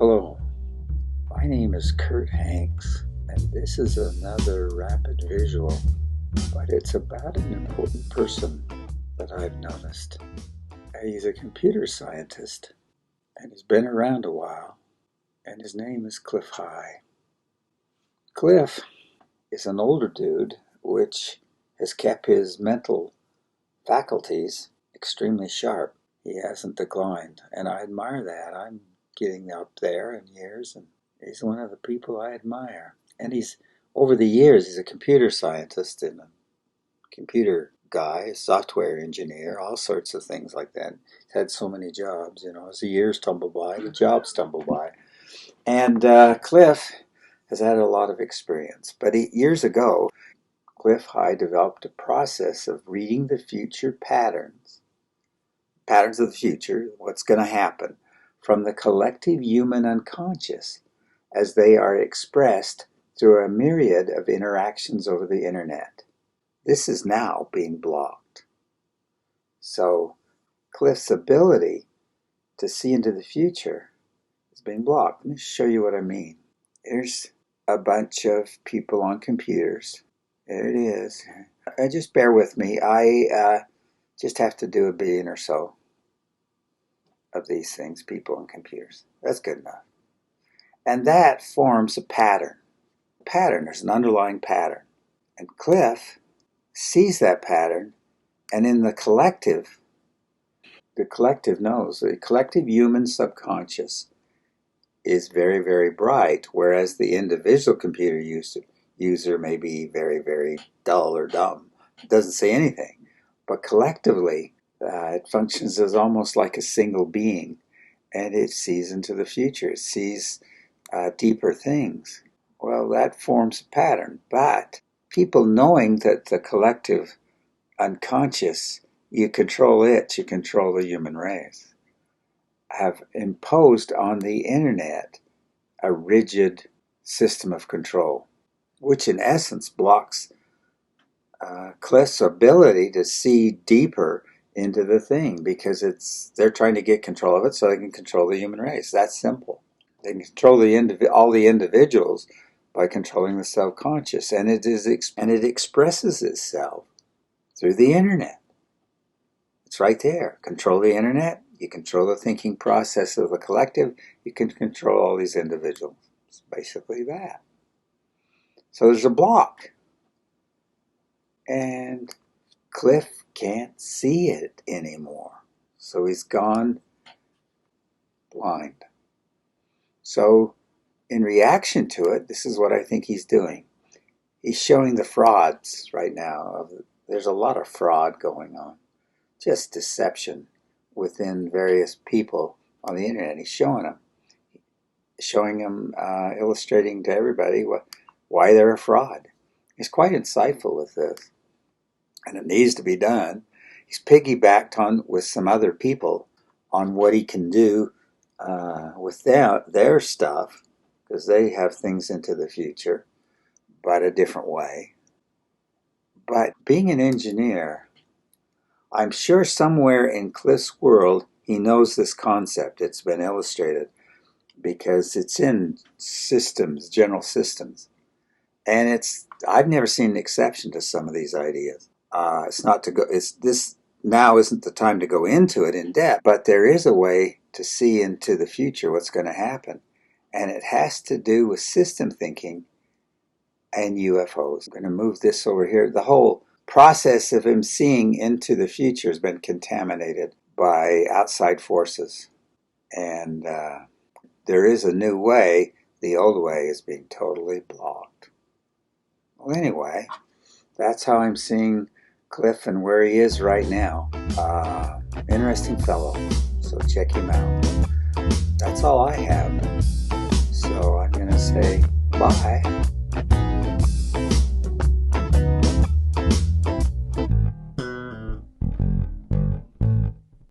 Hello, my name is Kurt Hanks, and this is another rapid visual, but it's about an important person that I've noticed. He's a computer scientist, and he's been around a while, and his name is Clif. Clif is an older dude, which has kept his mental faculties extremely sharp. He hasn't declined, and I admire that. I'm getting up there in years, and he's one of the people I admire. And over the years, he's a computer scientist and a computer guy, a software engineer, all sorts of things like that. He's had so many jobs, as the years tumble by, the jobs tumble by. And Clif has had a lot of experience. But years ago, Clif High developed a process of reading the future patterns of the future, what's going to happen, from the collective human unconscious as they are expressed through a myriad of interactions over the internet. This is now being blocked. So Clif's ability to see into the future is being blocked. Let me show you what I mean. Here's a bunch of people on computers. There it is. Just bear with me. I just have to do 1 billion or so of these things, people on computers. That's good enough. And that forms a pattern. There's an underlying pattern. And Clif sees that pattern, and in the collective knows, the collective human subconscious is very, very bright, whereas the individual computer user may be very, very dull or dumb. It doesn't say anything. But collectively, it functions as almost like a single being, and it sees into the future. It sees deeper things. Well, that forms a pattern. But people knowing that the collective unconscious, you control it, you control the human race, have imposed on the internet a rigid system of control, which in essence blocks Clif's ability to see deeper into the thing, because they're trying to get control of it so they can control the human race. That's simple. They can control all the individuals by controlling the subconscious, and it expresses itself through the internet. It's right there. Control the internet, you control the thinking process of the collective, you can control all these individuals. It's basically that. So there's a block. And Clif can't see it anymore. So he's gone blind. So in reaction to it, this is what I think he's doing. He's showing the frauds right now. There's a lot of fraud going on. Just deception within various people on the internet. He's showing them, illustrating to everybody why they're a fraud. He's quite insightful with this, and it needs to be done. He's piggybacked on with some other people on what he can do with their stuff, because they have things into the future, but a different way. But being an engineer, I'm sure somewhere in Clif's world he knows this concept. It's been illustrated because it's in systems, general systems. And I've never seen an exception to some of these ideas. This now isn't the time to go into it in depth, but there is a way to see into the future what's going to happen. And it has to do with system thinking and UFOs. I'm going to move this over here. The whole process of him seeing into the future has been contaminated by outside forces. And there is a new way. The old way is being totally blocked. Well, anyway, that's how I'm seeing Clif and where he is right now. Interesting fellow, so check him out. That's all I have. So I'm going to say bye.